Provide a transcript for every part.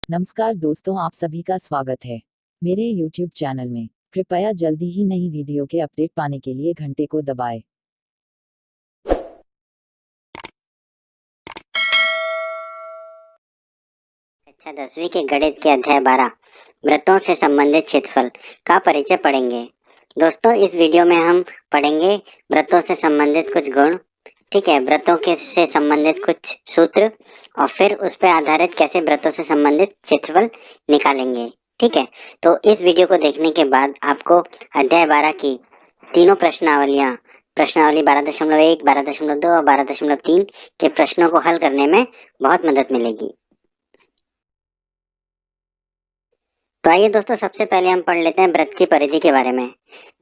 नमस्कार दोस्तों, आप सभी का स्वागत है मेरे YouTube चैनल में। कृपया जल्दी ही नई वीडियो के अपडेट पाने के लिए घंटे को दबाएं। अच्छा, 10वीं के गणित के अध्याय 12 वृत्तों से संबंधित क्षेत्रफल का परिचय पढ़ेंगे। दोस्तों, इस वीडियो में हम पढ़ेंगे वृत्तों से संबंधित कुछ गुण, ठीक है, वृत्तों के से संबंधित कुछ सूत्र और फिर उस पर आधारित कैसे वृत्तों से संबंधित क्षेत्रफल निकालेंगे। ठीक है, तो इस वीडियो को देखने के बाद आपको अध्याय 12 की तीनों प्रश्नावली 12.1, 12.2 और 12.3 के प्रश्नों को हल करने में बहुत मदद मिलेगी। तो आइए दोस्तों, सबसे पहले हम पढ़ लेते हैं वृत्त की परिधि के बारे में।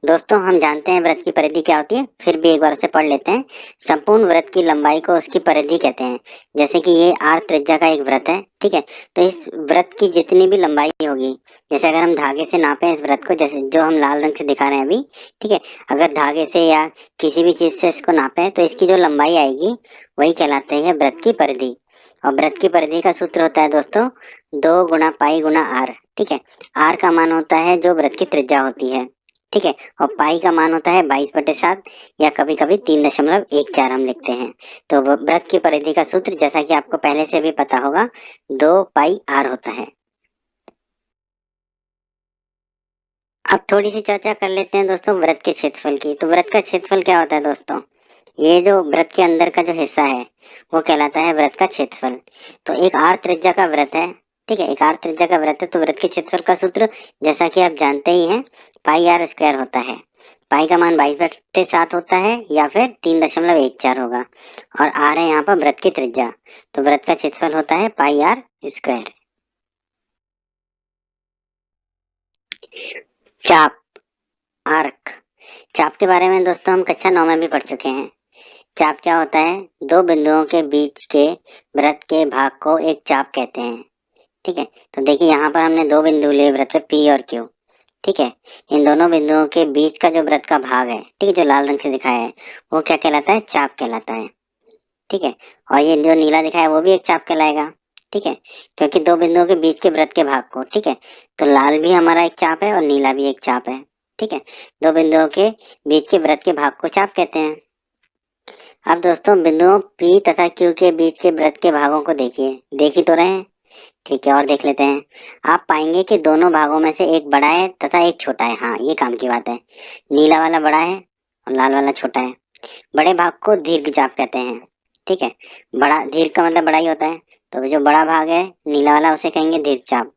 दोस्तों, हम जानते हैं वृत्त की परिधि क्या होती है, फिर भी एक बार उसे पढ़ लेते हैं। संपूर्ण वृत्त की लंबाई को उसकी परिधि कहते हैं। जैसे कि ये r त्रिज्या का एक वृत्त है, ठीक है, तो इस वृत्त की जितनी भी लंबाई होगी, जैसे अगर हम धागे से नापें इस वृत्त को, जैसे जो हम लाल रंग से दिखा रहे हैं अभी, ठीक है, अगर धागे से या किसी भी चीज से इसको नापें तो इसकी जो लंबाई आएगी वही कहलाती है वृत्त की परिधि। और वृत्त की परिधि का सूत्र होता है दोस्तों 2 गुणा पाई गुणा r। ठीक है, r का मान होता है जो वृत्त की त्रिज्या होती है, ठीक है, और पाई का मान होता है 22/7 या कभी कभी 3.14 हम लिखते हैं। तो वृत्त की परिधि का सूत्र, जैसा कि आपको पहले से भी पता होगा, 2 पाई r होता है। अब थोड़ी सी चर्चा कर लेते हैं दोस्तों वृत्त के क्षेत्रफल की। तो वृत्त का क्षेत्रफल क्या होता है दोस्तों? ये जो वृत्त के अंदर का जो हिस्सा है वो कहलाता है वृत्त का क्षेत्रफल। तो एक r त्रिज्या का वृत्त है, ठीक है, एक r त्रिज्या का वृत्त है, तो वृत्त के क्षेत्रफल का सूत्र जैसा कि आप जानते ही हैं पाई r स्क्वायर होता है। पाई का मान 22/7 होता है या फिर 3.14 होगा, और r है यहाँ पर वृत्त की त्रिज्या, तो वृत्त का क्षेत्रफल होता है पाई r स्क्वायर। चाप, आर्क। चाप के बारे में दोस्तों हम कक्षा 9 में भी पढ़ चुके हैं। चाप क्या होता है? दो बिंदुओं के बीच के वृत्त के भाग को एक चाप कहते हैं। ठीक है, तो देखिए यहाँ पर हमने दो बिंदु लिए वृत्त पे P और Q। ठीक है, इन दोनों बिंदुओं के बीच का जो वृत्त का भाग है, ठीक है, जो लाल रंग से दिखाया है, वो क्या कहलाता है? चाप कहलाता है। ठीक है, और ये जो नीला दिखाया है वो भी एक चाप कहलाएगा। ठीक है, क्योंकि दो बिंदुओं के बीच के वृत्त के भाग को, ठीक है, तो लाल भी हमारा एक चाप है और नीला भी एक चाप है। ठीक है, दो बिंदुओं के बीच के वृत्त के भाग को चाप कहते हैं। अब दोस्तों, बिंदुओं P तथा Q के बीच के वृत्त के भागों को देखिए, देख ही तो रहे हैं। ठीक है, और देख लेते हैं। आप पाएंगे कि दोनों भागों में से एक बड़ा है तथा एक छोटा है। हाँ, ये काम की बात है, नीला वाला बड़ा है और लाल वाला छोटा है। बड़े भाग को दीर्घ चाप कहते हैं। ठीक है, बड़ा, दीर्घ का मतलब बड़ा ही होता है, तो जो बड़ा भाग है नीला वाला उसे कहेंगे दीर्घ चाप,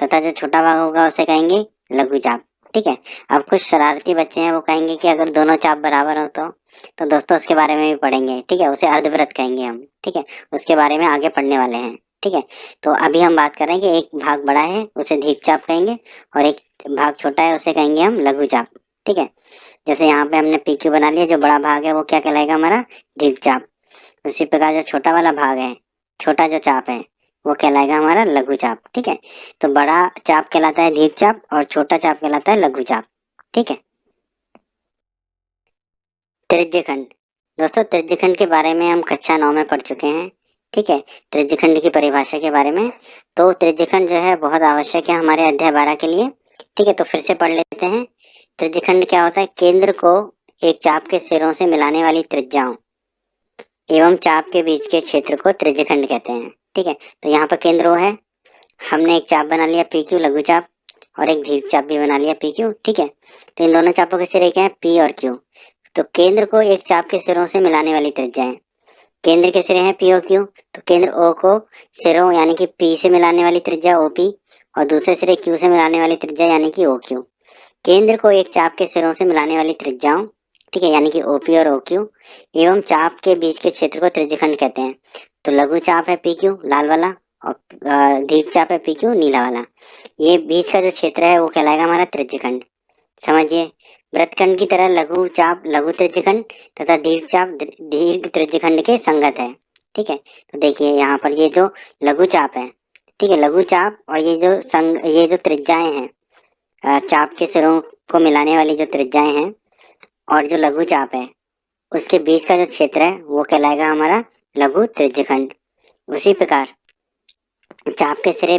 तथा जो छोटा भाग होगा उसे कहेंगे लघु चाप। ठीक है, अब कुछ शरारती बच्चे हैं, वो कहेंगे कि अगर दोनों चाप बराबर हो तो दोस्तों उसके बारे में भी पढ़ेंगे। ठीक है, उसे अर्धवृत्त कहेंगे हम। ठीक है, उसके बारे में आगे पढ़ने वाले हैं। ठीक है, तो अभी हम बात कर रहे हैं कि एक भाग बड़ा है उसे दीर्घ चाप कहेंगे और एक भाग छोटा है उसे कहेंगे हम लघु चाप। ठीक है, जैसे यहाँ पे हमने PQ बना लिया, जो बड़ा भाग है वो क्या कहलाएगा? हमारा दीर्घ चाप। उसी प्रकार जो छोटा वाला भाग है, छोटा जो चाप है, वो कहलाएगा हमारा लघु चाप। ठीक है, तो बड़ा चाप कहलाता है दीर्घ चाप और छोटा चाप कहलाता है लघु चाप। ठीक है, त्रिज्यखंड। दोस्तों, त्रिज्यखंड के बारे में हम कक्षा 9 में पढ़ चुके हैं। ठीक है, त्रिज्यखंड की परिभाषा के बारे में। तो त्रिज्यखंड जो है बहुत आवश्यक है हमारे अध्याय 12 के लिए। ठीक है, तो फिर से पढ़ लेते हैं। त्रिज्यखंड क्या होता है? केंद्र को एक चाप के सिरों से मिलाने वाली त्रिज्याओं एवं चाप के बीच के क्षेत्र को त्रिज्यखंड कहते हैं। ठीक है, तो यहाँ पर केंद्र वो है, हमने एक चाप बना लिया PQ लघु चाप, और एक दीर्घ चाप भी बना लिया PQ। ठीक है, तो इन दोनों चापों के सिरे क्या है? P और Q। तो केंद्र को एक चाप के सिरों से मिलाने वाली त्रिज्या है। केंद्र के सिरे हैं P और Q, तो केंद्र O को सिरों यानी कि P से मिलाने वाली त्रिज्या OP और दूसरे सिरे Q से मिलाने वाली त्रिज्या यानी कि OQ। केंद्र को एक चाप के सिरों से मिलाने वाली त्रिज्याओं, ठीक है, यानी कि OP और OQ एवं चाप के बीच के क्षेत्र को त्रिज्यखंड कहते हैं। तो लघु चाप है PQ लाल वाला और दीर्घ चाप है PQ नीला वाला। ये बीच का जो क्षेत्र है वो कहलाएगा हमारा त्रिज्यखंड। समझिए, वृत्तखंड की तरह लघु चाप लघु त्रिज्यखंड तथा दीर्घ चाप दीर्घ त्रिज्यखंड के संगत है। ठीक है, तो देखिए यहाँ पर ये जो लघु चाप है, ठीक है, लघु चाप और ये जो त्रिज्याएं हैं, चाप के सिरों को मिलाने वाली जो त्रिज्याएं हैं और जो लघु चाप है, उसके बीच का जो क्षेत्र है वो कहलाएगा हमारा लघु त्रिज्यखंड। उसी प्रकार चाप के सिरे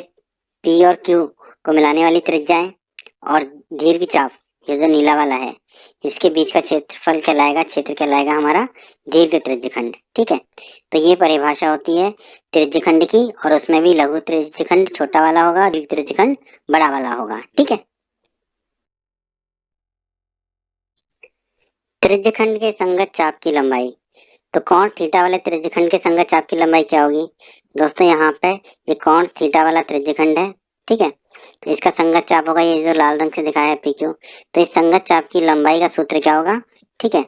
पी और क्यू को मिलाने वाली त्रिज्या है, और दीर्घ चाप ये जो नीला वाला है इसके बीच का क्षेत्रफल कहलाएगा, क्षेत्र कहलाएगा हमारा दीर्घ त्रिज्यखंड। ठीक है, तो ये परिभाषा होती है त्रिज्यखंड की, और उसमें भी लघु त्रिज्यखंड छोटा वाला होगा, दीर्घ त्रिज्यखंड बड़ा वाला होगा। ठीक है, त्रिज्यखंड के संगत चाप की लंबाई, तो कोण थीटा वाले त्रिज्यखंड के संगत चाप की लंबाई क्या होगी दोस्तों? यहाँ पे ये कोण थीटा वाला त्रिज्यखंड है। ठीक है, तो इसका संगत चाप होगा ये जो लाल रंग से दिखाया है पी क्यू। तो इस संगत चाप की लंबाई का सूत्र क्या होगा? ठीक है,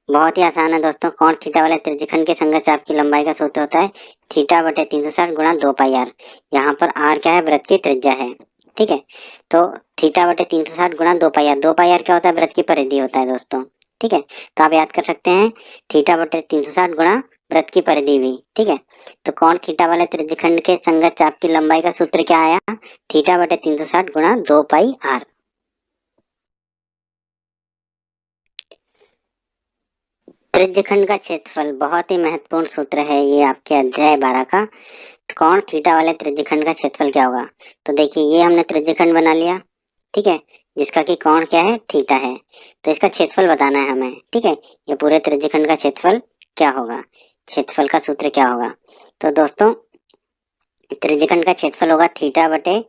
बहुत ही आसान है दोस्तों, कोण थीटा वाले त्रिज्यखंड के संगत चाप की लंबाई का सूत्र होता है थीटा बटे 360 गुणा 2 पाई आर। यहाँ पर आर क्या है? वृत्त की त्रिज्या है। ठीक है, तो थीटा बटे 360 गुणा 2 पाई आर, 2 पाई आर क्या होता है? वृत्त की परिधि होता है दोस्तों। ठीक है, तो आप याद कर सकते हैं थीटा बटे 360 गुणा वृत्त की परिधि भी। ठीक है, तो कोण थीटा वाले त्रिज्यखंड के संगत चाप की लंबाई का सूत्र क्या आया? थीटा बटे 360 गुणा 2 पाई आर। त्रिज्यखंड का क्षेत्रफल बहुत ही महत्वपूर्ण सूत्र है ये आपके अध्याय 12 का। कोण थीटा वाले त्रिज्यखंड का क्षेत्रफल क्या होगा? तो देखिए ये हमने त्रिज्यखंड बना लिया। ठीक है, जिसका कि कोण क्या है? थीटा है। तो इसका क्षेत्रफल बताना है हमें। ठीक है, ये पूरे त्रिज्यखंड का क्षेत्रफल क्या होगा? क्षेत्रफल का सूत्र क्या होगा? तो दोस्तों त्रिज्यखंड का क्षेत्रफल होगा थीटा बटे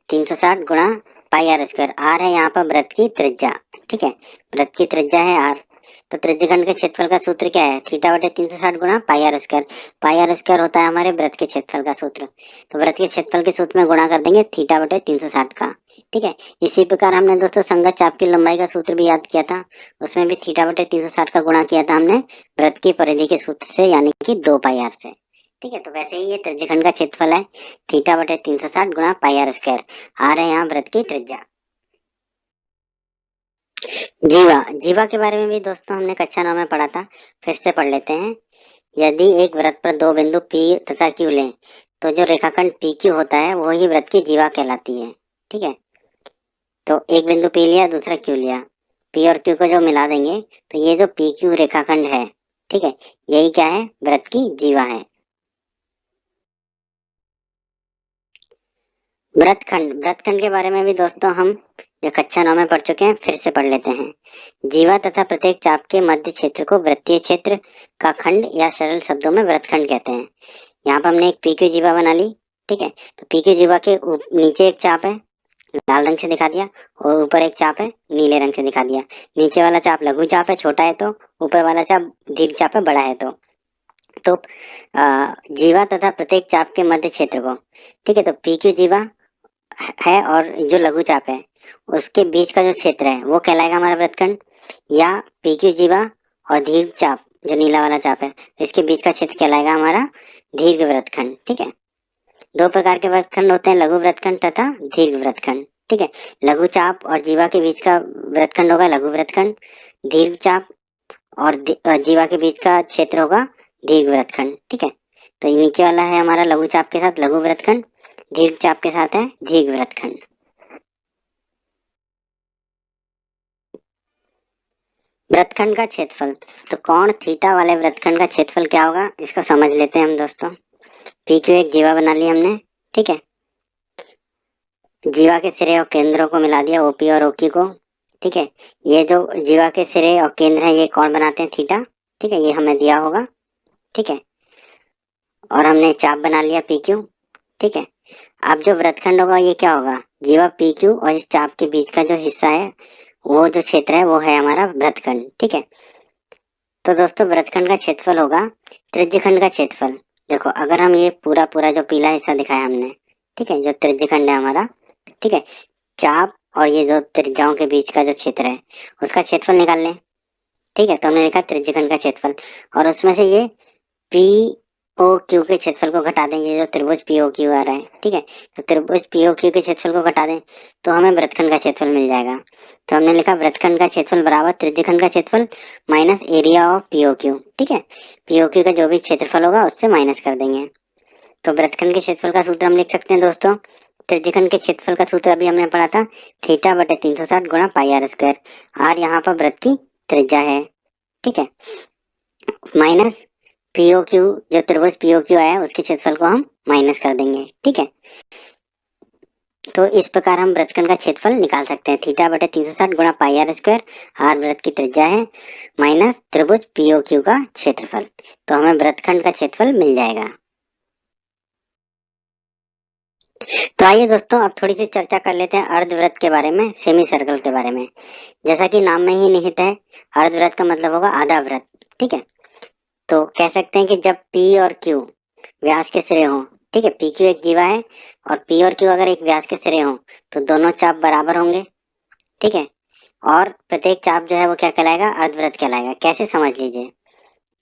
360 गुणा पाई आर स्क्वायर। आर है यहाँ पर वृत्त की त्रिज्या। ठीक है, वृत्त की त्रिज्या है आर। तो त्रिज्यखंड के क्षेत्रफल का सूत्र क्या है? थीटा बटे 360 गुणा pi R square. Pi R square होता है हमारे वृत्त के क्षेत्रफल का सूत्र। तो वृत्त के क्षेत्रफल के सूत्र में गुणा कर देंगे थीटा बटे 360 का। ठीक है, इसी प्रकार हमने दोस्तों संगत चाप की लंबाई का सूत्र भी याद किया था, उसमें भी थीटा बटे 360 का गुणा किया था हमने वृत्त की परिधि के सूत्र से, यानी कि 2 पाई आर से। ठीक है, तो वैसे ही ये त्रिज्यखंड का क्षेत्रफल है थीटा बटे 360 गुणा पाई आर स्क्वायर। आ रहे हैं यहाँ वृत्त की त्रिज्या। जीवा, जीवा के बारे में भी दोस्तों हमने कक्षा 9 में पढ़ा था, फिर से पढ़ लेते हैं। यदि एक वृत्त पर दो बिंदु P तथा Q लें तो जो रेखाखंड PQ होता है वही वृत्त की जीवा कहलाती है। ठीक है, तो एक बिंदु P लिया, दूसरा Q लिया, P और Q को जो मिला देंगे तो ये जो PQ रेखाखंड है, ठीक है, यही क्या है? वृत्त की जीवा है। वृत्तखंड, वृत्तखंड के बारे में भी दोस्तों हम जो कक्षा 9 में पढ़ चुके हैं, फिर से पढ़ लेते हैं। जीवा तथा प्रत्येक चाप के मध्य क्षेत्र को वृत्तीय क्षेत्र का खंड या सरल शब्दों में वृत्तखंड कहते हैं। यहाँ पर हमने एक पीक्यू जीवा बना ली। ठीक है, तो पीक्यू जीवा के नीचे एक चाप है, लाल रंग से दिखा दिया, और ऊपर एक चाप है, नीले रंग से दिखा दिया। नीचे वाला चाप लघु चाप है, छोटा है, तो ऊपर वाला चाप दीर्घ चाप है, बड़ा है। तो जीवा तथा प्रत्येक चाप के मध्य क्षेत्र को, ठीक है, तो पीक्यू जीवा है और जो लघु चाप है उसके बीच का जो क्षेत्र है वो कहलाएगा हमारा वृत्तखंड, या पीक्यू जीवा और दीर्घ चाप जो नीला वाला चाप है इसके बीच का क्षेत्र कहलाएगा हमारा दीर्घ वृत्तखंड। ठीक है, दो प्रकार के वृत्तखंड होते हैं, लघु वृत्तखंड तथा दीर्घ वृत्तखंड। ठीक है, लघु चाप और जीवा के बीच का वृत्तखंड होगा लघु वृत्तखंड, दीर्घ चाप और जीवा के बीच का क्षेत्र होगा दीर्घ वृत्तखंड। ठीक है, तो ये नीचे वाला है हमारा लघु चाप के साथ लघु वृत्तखंड, दीर्घ चाप के साथ है दीर्घ वृत्तखंड। वृत्तखंड का क्षेत्रफल, तो कोण थीटा वाले वृत्तखंड का क्षेत्रफल क्या होगा इसको समझ लेते हैं हम दोस्तों। PQ एक जीवा बना ली हमने। ठीक है, जीवा के सिरे और केंद्रों को मिला दिया OP और OQ को। ठीक है, ये जो जीवा के सिरे और केंद्र है ये कोण बनाते हैं थीटा। ठीक है, ये हमें दिया होगा। ठीक है, और हमने चाप बना लिया PQ। ठीक है, अब जो वृत्तखंड होगा ये क्या होगा? जीवा PQ और इस चाप के बीच का जो हिस्सा है वो जो क्षेत्र है वो है हमारा वृत्तखंड। ठीक है, तो दोस्तों वृत्तखंड का क्षेत्रफल होगा त्रिज्यखंड का क्षेत्रफल। देखो अगर हम ये पूरा पूरा जो पीला हिस्सा दिखाया हमने, ठीक है, जो त्रिज्यखंड है हमारा, ठीक है, चाप और ये जो त्रिज्याओं के बीच का जो क्षेत्र है उसका क्षेत्रफल निकाल लें। ठीक है, तो हमने लिखा त्रिज्यखंड का क्षेत्रफल, और उसमें से ये POQ के क्षेत्रफल को घटा दें, ये जो त्रिभुज POQ आ रहा है। ठीक है, तो त्रिभुज POQ के क्षेत्रफल को घटा दें तो हमें वृत्तखंड का क्षेत्रफल मिल जाएगा। तो हमने लिखा वृत्तखंड का क्षेत्रफल बराबर त्रिज्यखंड का क्षेत्रफल माइनस एरिया ऑफ POQ। ठीक है, POQ का जो भी क्षेत्रफल होगा उससे माइनस कर देंगे। तो वृत्तखंड के क्षेत्रफल का सूत्र हम लिख सकते हैं दोस्तों, त्रिज्यखंड के क्षेत्रफल का सूत्र अभी हमने पढ़ा था थीटा बटे 360 गुणा पाई आर स्क्वायर। आर यहाँ पर वृत्त की त्रिज्या है। ठीक है, माइनस POQ जो त्रिभुज POQ आया उसके क्षेत्रफल को हम माइनस कर देंगे। ठीक है, तो इस प्रकार हम वृत्तखंड का क्षेत्रफल निकाल सकते हैं। थीटा बटे 360 गुणा पाई आर स्क्वायर, आर वृत्त की त्रिज्या है, माइनस त्रिभुज पीओक्यू का क्षेत्रफल। तो हमें वृत्तखंड का क्षेत्रफल मिल जाएगा। तो आइए दोस्तों अब थोड़ी सी चर्चा कर लेते हैं अर्धवृत्त के बारे में, सेमी सर्कल के बारे में। जैसा कि नाम में ही निहित है, अर्धवृत्त का मतलब होगा आधा वृत्त। ठीक है, तो कह सकते हैं कि जब P और Q व्यास के सिरे हों, ठीक है, PQ एक जीवा है और P और Q अगर एक व्यास के सिरे हों तो दोनों चाप बराबर होंगे। ठीक है, और प्रत्येक चाप जो है वो क्या कहलाएगा, अर्धवृत्त कहलाएगा। कैसे, समझ लीजिए।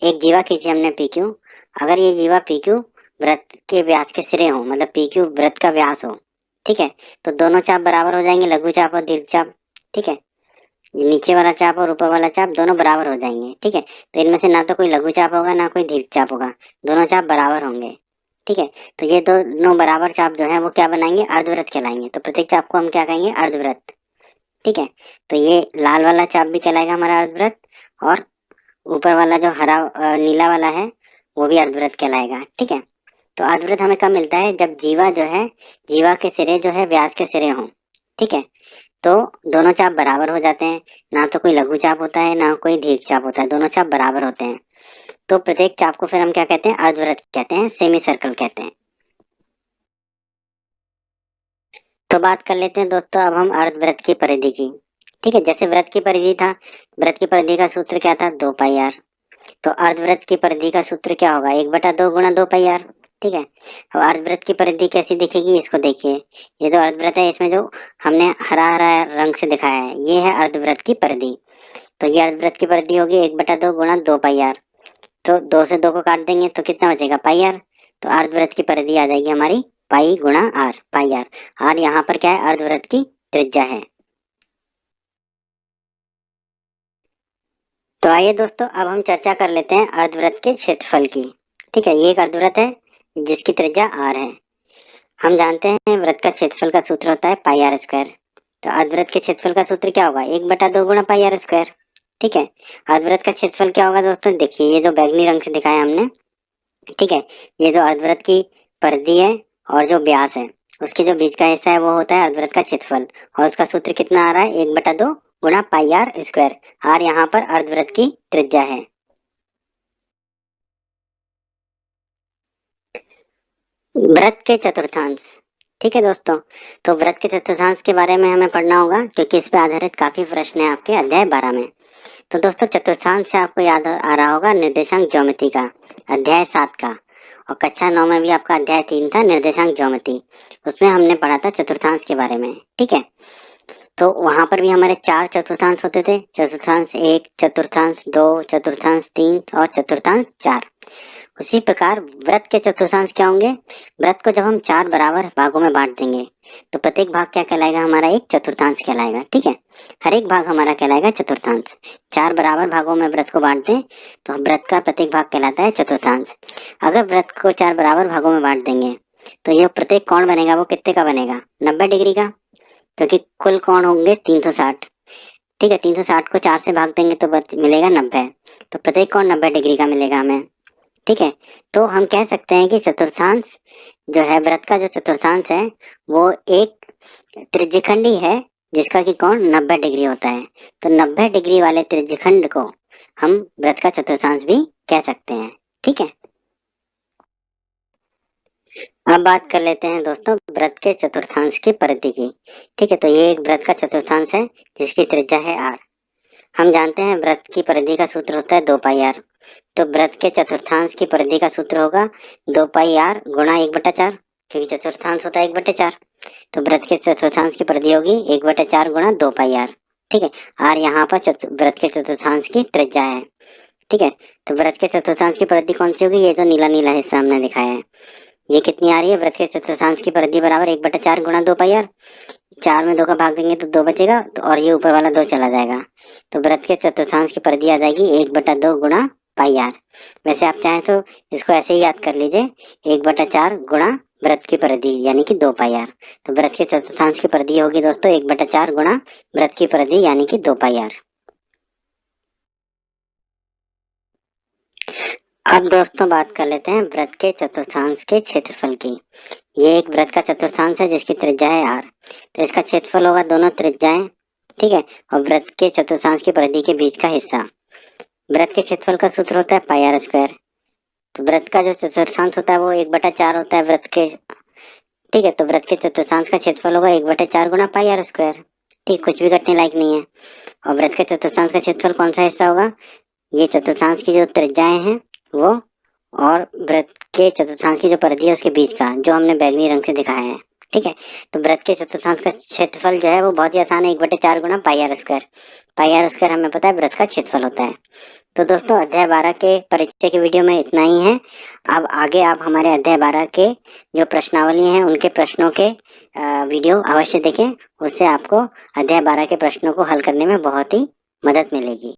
एक जीवा खींचे हमने PQ, अगर ये जीवा PQ वृत्त के व्यास के सिरे हो, मतलब PQ वृत्त का व्यास हो, ठीक है, तो दोनों चाप बराबर हो जाएंगे, लघु चाप और दीर्घ चाप। ठीक है, नीचे वाला चाप और ऊपर वाला चाप दोनों बराबर हो जाएंगे। ठीक है, तो इनमें से ना तो कोई लघु चाप होगा ना कोई दीर्घ चाप होगा, दोनों चाप बराबर होंगे। ठीक है, तो ये दोनों बराबर चाप जो है वो क्या बनाएंगे, अर्धवृत्त कहलाएंगे। तो प्रत्येक चाप को हम क्या कहेंगे, अर्धवृत्त। ठीक है, तो ये लाल वाला चाप भी कहलाएगा हमारा अर्धवृत्त, और ऊपर वाला जो हरा नीला वाला है वो भी अर्धवृत्त कहलाएगा। ठीक है, तो अर्धवृत्त हमें कब मिलता है, जब जीवा जो है, जीवा के सिरे जो है व्यास के सिरे हों। ठीक है, तो दोनों चाप बराबर हो जाते हैं, ना तो कोई लघु चाप होता है ना कोई दीर्घ चाप होता है, दोनों चाप बराबर होते हैं। तो प्रत्येक चाप को फिर हम क्या कहते हैं, अर्धवृत्त कहते हैं, सेमी सर्कल कहते हैं। तो बात कर लेते हैं दोस्तों अब हम अर्धवृत्त की परिधि की। ठीक है, जैसे वृत्त की परिधि था, वृत्त की परिधि का सूत्र क्या था, 2 पाई आर। तो अर्धवृत्त की परिधि का सूत्र क्या होगा, 1/2 गुणा 2 पाई आर। ठीक है, अब अर्धवृत्त की परिधि कैसी दिखेगी, इसको देखिए। ये जो अर्धवृत्त है इसमें जो हमने हरा हरा रंग से दिखाया है, ये है अर्धवृत्त की परिधि। तो ये अर्धवृत्त की परिधि होगी 1/2 गुणा 2 पाई आर। तो 2 से 2 को काट देंगे तो कितना बचेगा, पाई आर। तो अर्धवृत्त की परिधि आ जाएगी हमारी पाई गुणा आर, पाई आर। आर यहाँ पर क्या है, अर्धवृत्त की त्रिज्या है। तो आइए दोस्तों अब हम चर्चा कर लेते हैं अर्धवृत्त के क्षेत्रफल की। ठीक है, ये एक अर्धवृत्त है जिसकी त्रिज्या आर है। हम जानते हैं वृत्त का क्षेत्रफल का सूत्र होता है पाई आर स्क्वायर। तो अर्धवृत्त के क्षेत्रफल का सूत्र क्या होगा, 1/2 गुणा पाई आर स्क्वायर। ठीक है, अर्धवृत्त का क्षेत्रफल क्या होगा दोस्तों, देखिए ये जो बैगनी रंग से दिखाया हमने, ठीक है, ये जो अर्धवृत्त की परिधि है और जो व्यास है उसके जो बीच का हिस्सा है वो होता है अर्धवृत्त का क्षेत्रफल, और उसका सूत्र कितना आ रहा है, 1/2 गुणा पाई आर स्क्वायर। आर यहाँ पर अर्धवृत्त की त्रिज्या है। वृत्त के चतुर्थांश। ठीक है दोस्तों, तो वृत्त के चतुर्थांश के बारे में हमें पढ़ना होगा क्योंकि इस पे आधारित काफी प्रश्न है आपके अध्याय 12 में। तो दोस्तों चतुर्थांश से आपको याद आ रहा होगा निर्देशांक ज्योमेट्री का अध्याय 7 का, और कक्षा 9 में भी आपका अध्याय 3 था निर्देशांक ज्योमेट्री, उसमें हमने पढ़ा था चतुर्थांश के बारे में। ठीक है, तो वहां पर भी हमारे 4 चतुर्थांश होते थे, चतुर्थांश 1, चतुर्थांश 2, चतुर्थांश 3 और चतुर्थांश 4। उसी प्रकार वृत्त के चतुर्थांश क्या होंगे, वृत्त को जब हम 4 बराबर भागों में बांट देंगे तो प्रत्येक भाग क्या कहलाएगा, हमारा एक चतुर्थांश कहलाएगा। ठीक है, हर एक भाग हमारा कहलाएगा चतुर्थांश। 4 बराबर भागों में वृत्त को बांट दें तो वृत्त का प्रत्येक भाग कहलाता है चतुर्थांश। अगर वृत्त को 4 बराबर भागों में बांट देंगे तो यह प्रत्येक कोण बनेगा वो कितने का बनेगा, 90 डिग्री का, क्योंकि कुल कोण होंगे 360। ठीक है, 360 को 4 से भाग देंगे तो मिलेगा 90, तो प्रत्येक कोण 90 डिग्री का मिलेगा हमें। ठीक है, तो हम कह सकते हैं कि चतुर्थांश जो है, वृत्त का जो चतुर्थांश है वो एक त्रिज्यखंडी है जिसका कि कोण 90 डिग्री होता है। तो 90 डिग्री वाले त्रिज्यखंड को हम वृत्त का चतुर्थांश भी कह सकते हैं। ठीक है, अब बात कर लेते हैं दोस्तों वृत्त के चतुर्थांश की परिधि की। ठीक है, तो ये एक वृत्त का चतुर्थांश है जिसकी त्रिज्या है आर। हम जानते हैं वृत्त की परिधि का सूत्र होता है 2 पाई आर। तो वृत्त के चतुर्थांश की परिधि का सूत्र होगा 2 पाई आर गुणा 1/4, क्योंकि चतुर्थांश होता है 1/4। तो वृत्त के चतुर्थांश की परिधि होगी 1/4 गुणा 2 पाई आर। ठीक है, आर यहाँ पर वृत्त के चतुर्थांश की त्रिज्या है। ठीक है, तो वृत्त के चतुर्थांश की परिधि कौन सी होगी, ये जो नीला नीला हिस्सा हमने दिखाया है, ये कितनी आ रही है, वृत्त के चतुर्थांश की परिधि बराबर 1/4 गुणा 2 पाई आर। 4 में 2 का भाग देंगे तो 2 बचेगा, तो और ये ऊपर वाला 2 चला जाएगा। तो वृत्त के चतुर्थांश की परिधि आ जाएगी 1/2 गुणा पाई आर। वैसे आप चाहें तो इसको ऐसे ही याद कर लीजिए, 1/4 गुणा वृत्त की परिधि यानी कि 2 पाई आर। तो वृत्त के चतुर्थांश की परिधि होगी दोस्तों 1/4 गुणा वृत्त की परिधि यानी कि 2 पाई आर। अब दोस्तों बात कर लेते हैं वृत्त के चतुर्थांश के क्षेत्रफल की। ये एक वृत्त का चतुर्थांश है जिसकी त्रिज्या है आर। तो इसका क्षेत्रफल होगा दोनों त्रिज्याएं, ठीक है, और वृत्त के चतुर्थांश की परिधि के बीच का हिस्सा। वृत्त के क्षेत्रफल का सूत्र होता है पाई आर स्क्वायर। तो वृत्त का जो चतुर्थांश होता है वो 1/4 होता है वृत्त के, ठीक है, तो वृत्त के चतुर्थांश का क्षेत्रफल होगा 1/4 गुना पाई आर स्क्वायर। ठीक, कुछ भी घटने लायक नहीं है। और वृत्त के चतुर्थांश का क्षेत्रफल कौन सा हिस्सा होगा? ये चतुर्थांश की जो त्रिज्याएं हैं वो, और वृत्त के चतुर्थांश की जो परिधि है उसके बीच का, जो हमने बैंगनी रंग से दिखाया है। ठीक है, तो वृत्त के चतुर्थांश का क्षेत्रफल जो है वो बहुत ही आसान है, 1/4 गुना pi R square. Pi R square हमें पता है वृत्त का क्षेत्रफल होता है। तो दोस्तों अध्याय 12 के परिचय के वीडियो में इतना ही है। अब आगे आप हमारे अध्याय 12 के जो प्रश्नावली हैं उनके प्रश्नों के वीडियो अवश्य देखें, उससे आपको अध्याय 12 के प्रश्नों को हल करने में बहुत ही मदद मिलेगी।